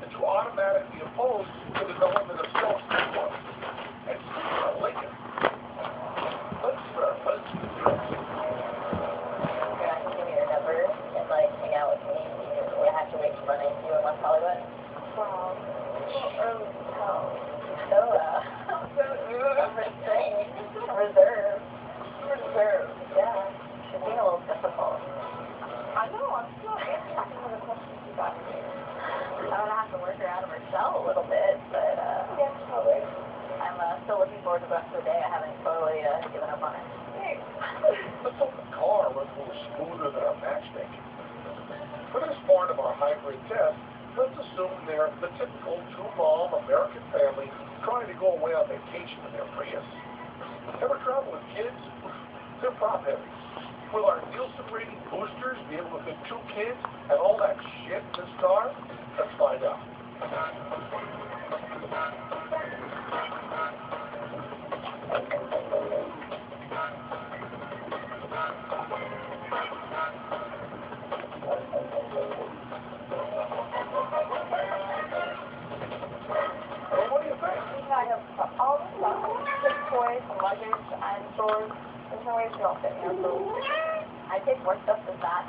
and to automatically oppose the development of self-control. And speaking of Lincoln, let's Yeah, I can give you your number and, like, hang out with me. You have to wait for my name to you in West Hollywood. Wow. So, I'm restrained. Reserved. Yeah. She's being a little difficult. I know, I'm still answering some of the questions you got me. I'm gonna have to work her out of her shell a little bit, but, yeah, probably. I'm still looking forward to the rest of the day. I haven't totally given up on it. Thanks. let's hope the car runs a little smoother than our matchmaking. For this part of our hybrid test, let's assume they're the typical two-mom American family trying to go away on vacation in their Prius. Ever travel with kids? They're prop heavy. Will our Nielsen rating boosters be able to fit 2 kids and all that shit in this car? Let's find out. Well, what do you think? I have all the stuff, 6 toys, some luggage, and drawers. There's no way to all fit in there, so I take more stuff than that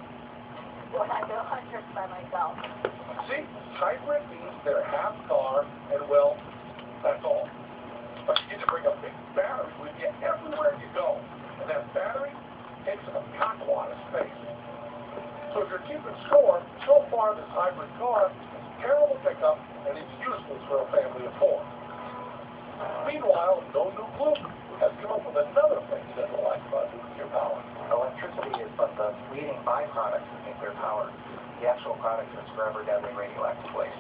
when I go on trips by myself. See, hybrid means they're half car, and well, that's all. But you get to bring a big battery with you everywhere you go, and that battery takes up a cockwad of space. So if you're keeping score, so far this hybrid car is terrible pickup, and it's useless for a family of 4. Meanwhile, No New Glue has come up with another thing he doesn't like about nuclear power. Electricity is but the leading byproduct of nuclear power. The actual product is forever deadly radioactive waste.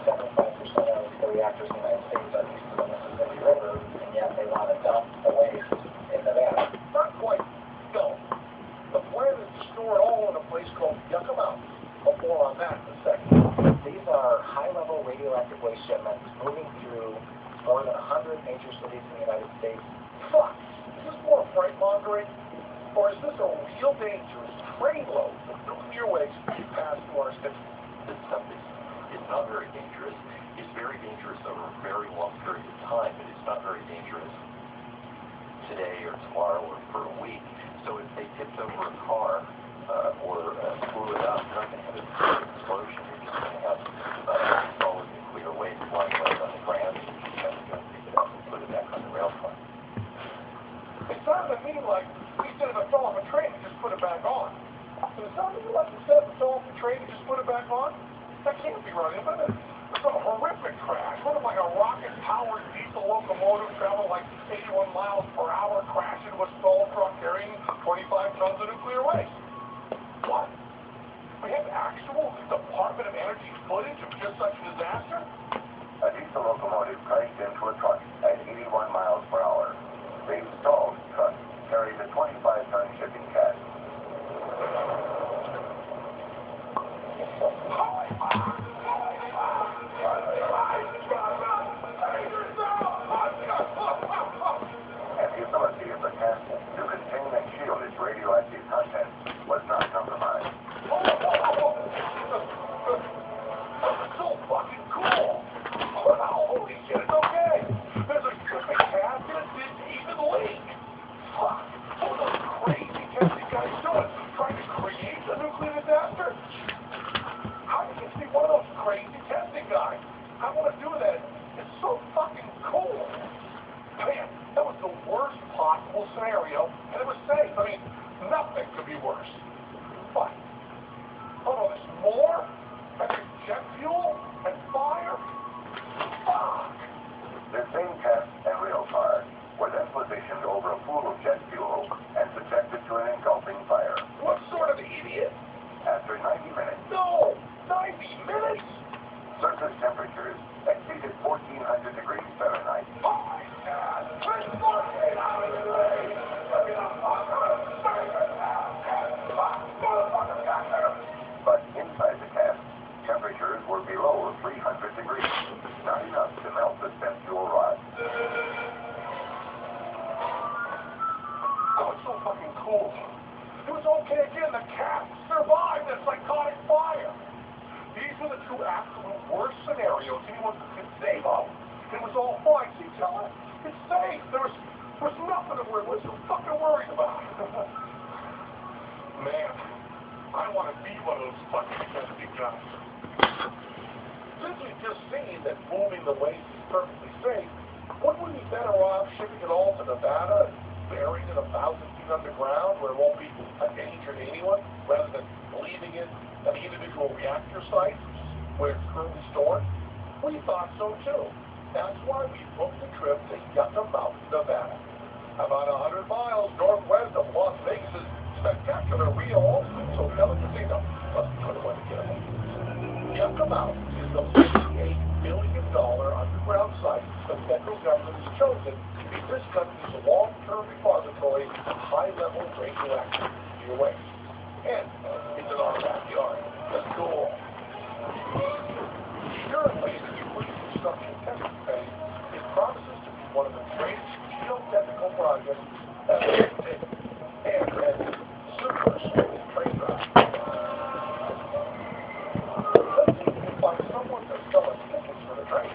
75% of the reactors in the United States are east of the Mississippi River, and yet they want to dump the waste in Nevada. Not quite. No. The plan is to store it all in a place called Yucca Mountain. But more on that in a second. These are high-level radioactive waste shipments moving through more than 100 major cities in the United States. Fuck! Is this more fright mongering? Or is this a real dangerous trainload of nuclear waste passed through our city? This stuff is not very dangerous. It's very dangerous over a very long period of time, but it's not very dangerous today or tomorrow or for a week. So if they tipped over a car or blew it up, you're not going to have a big explosion. You're just going to have solid nuclear waste lying right on the ground. Put it back on the rail car. It sounded to me like instead of it fell off a train, you just put it back on. Does it sound to you like instead of it fell off the train, you just put it back on? That can't be right, isn't it? It's a horrific crash. What if like a rocket-powered diesel locomotive traveling like 81 miles per hour crashed into a stall truck carrying 25 tons of nuclear waste? What? We have actual Department of Energy footage of just such a disaster? A diesel locomotive crashed into a truck at 81 miles per hour. The stalled truck carried a 25-ton shipping cask. And the ability of the casket to contain and shield its radioactive content was not compromised. That's so fucking cool! Holy shit, it's okay! There's a shipping cask and it didn't even leak! Fuck! What are those crazy testing guys doing? Trying to create a nuclear disaster? How do you see one of those crazy testing guys? I want to do that. It's so fucking cool! Man, that was the worst possible scenario, and it was safe. I mean, nothing could be worse. What? Oh no, there's more? And there's jet fuel? And fire? Fuck! The same cask and rail car were then positioned over a pool of jet fuel and subjected to an engulfing fire. What sort of idiot? After 90 minutes, No! 90 minutes? surface temperatures exceeded anyone could save them. It was all fine, see, tell her. It's safe. There was nothing that we're so fucking worried about. Man, I want to be one of those fucking nasty guys. Since we've just seen that moving the waste is perfectly safe, wouldn't we be better off shipping it all to Nevada and burying it 1,000 feet underground where it won't be a danger to anyone, rather than leaving it at the individual reactor sites, where it's currently stored? We thought so too. That's why we booked a trip to Yucca Mountain, Nevada. About 100 miles northwest of Las Vegas' spectacular Rio Hotel and Casino. Let's put it together. Yucca Mountain is the $58 billion underground site the federal government has chosen to be this country's long-term repository of high-level radioactive nuclear waste. And it's in our backyard. That's cool. Currently, in its pre-construction testing phase, it promises to be one of the greatest geotechnical projects ever undertaken. And has super smooth train drive. Let's see if we can find someone to sell us tickets for the train.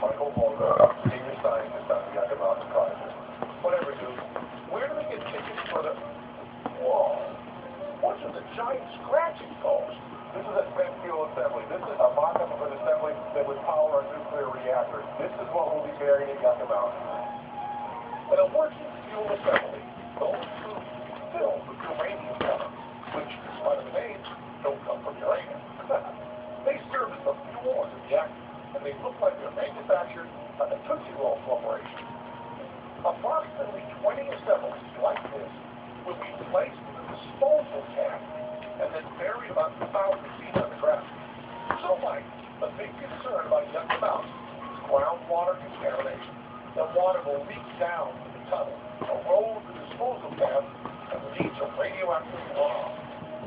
Michael Mulder, senior scientist on the Yucca Mountain Project. Whatever, dude. Where do they get tickets for the... Whoa. What's with the giant scratching post? This is a spent fuel assembly. This is a mock-up of an assembly that would power a nuclear reactor. This is what will be buried at Yucca Mountain. And a working fuel assembly, those tubes filled with uranium pellets, which, by the name, don't come from uranium. They serve as the fuel in the reactor, and they look like they're manufactured by the Tootsie Roll Corporation. Approximately 20 assemblies like this will be placed in a disposal tank and then buried about 1,000 feet underground. So, Mike, the big concern about Yucca Mountain is groundwater contamination. The water will leak down to the tunnel, erode the disposal tank, and lead to radioactive runoff.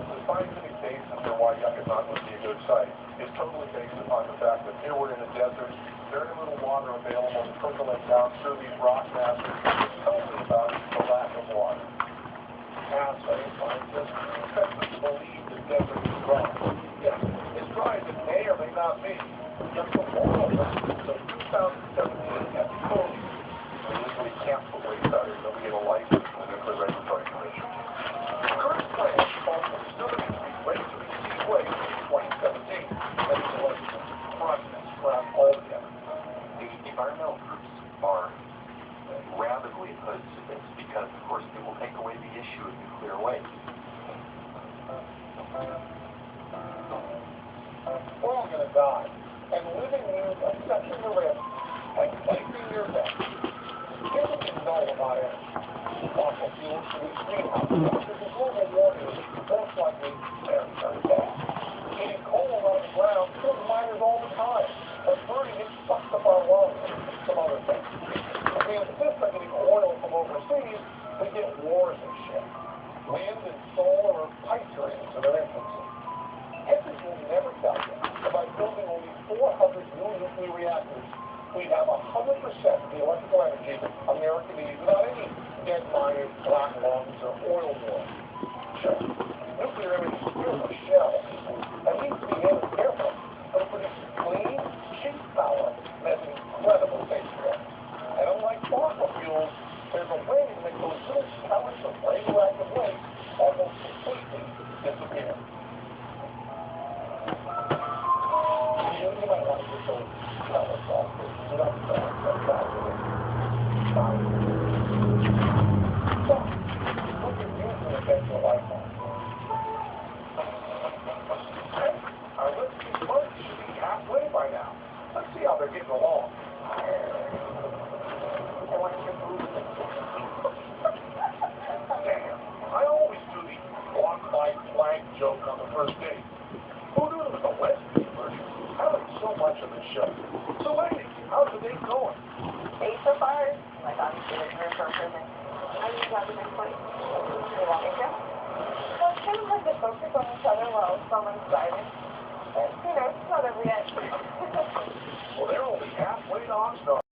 The scientific basis for why Yucca Mountain would be a good site is totally based upon the fact that here we're in a desert, very little water available to percolate down through these rock masses. It's totally about the lack of water. NASA scientists expect us to believe the desert is dry. Yes, it's dry as it may or may not be. Just the moral lessons of 2017 at the closing. We usually can't put waste out here until we get a license from the Nuclear Regulatory Commission. The current plan calls for facilities to be ready to receive waste in 2017. That is what process scrap altogether. The environmental groups are rabidly opposed to this because, of course, it will take away the issue of nuclear waste. We're all going to die, and living means accepting the risk and placing your bet. Here's what you know about it. Fossil fuels produce greenhouse gases, and global warming is most likely very, very bad. Eating coal out of the ground kills miners all the time, but burning it sucks up our lungs and some other things. If we insist on getting oil from overseas, we get wars and shit. Wind and solar are pipe dreams in their infancy. Henry will never tell you that by building only 400 new nuclear reactors, we'd have 100% of the electrical energy America needs without any dead miners, black lungs, or oil wars. Sure, nuclear energy is still a shell, and needs to be handled carefully, but it produces clean, cheap power and has an incredible safety record. And unlike fossil fuels, there's a way to make those little pellets of radioactive waste almost completely disappear. You might want to get those pellets off this nut sack that's out there. So, what can you do to get your life on? Hey, our list of months should be halfway by now. Let's see how they're getting along. Damn, I always do the walk by plank joke on the first date. Who knew there was a West version? I like so much of this show. So, ladies, how's the date going? Date so far? Like, obviously, there's room for improvement. How do you have the next point? You want me to? So it's kind of hard to focus on each other while someone's driving. But, it's not over yet. Well, they're only halfway to Oxnard.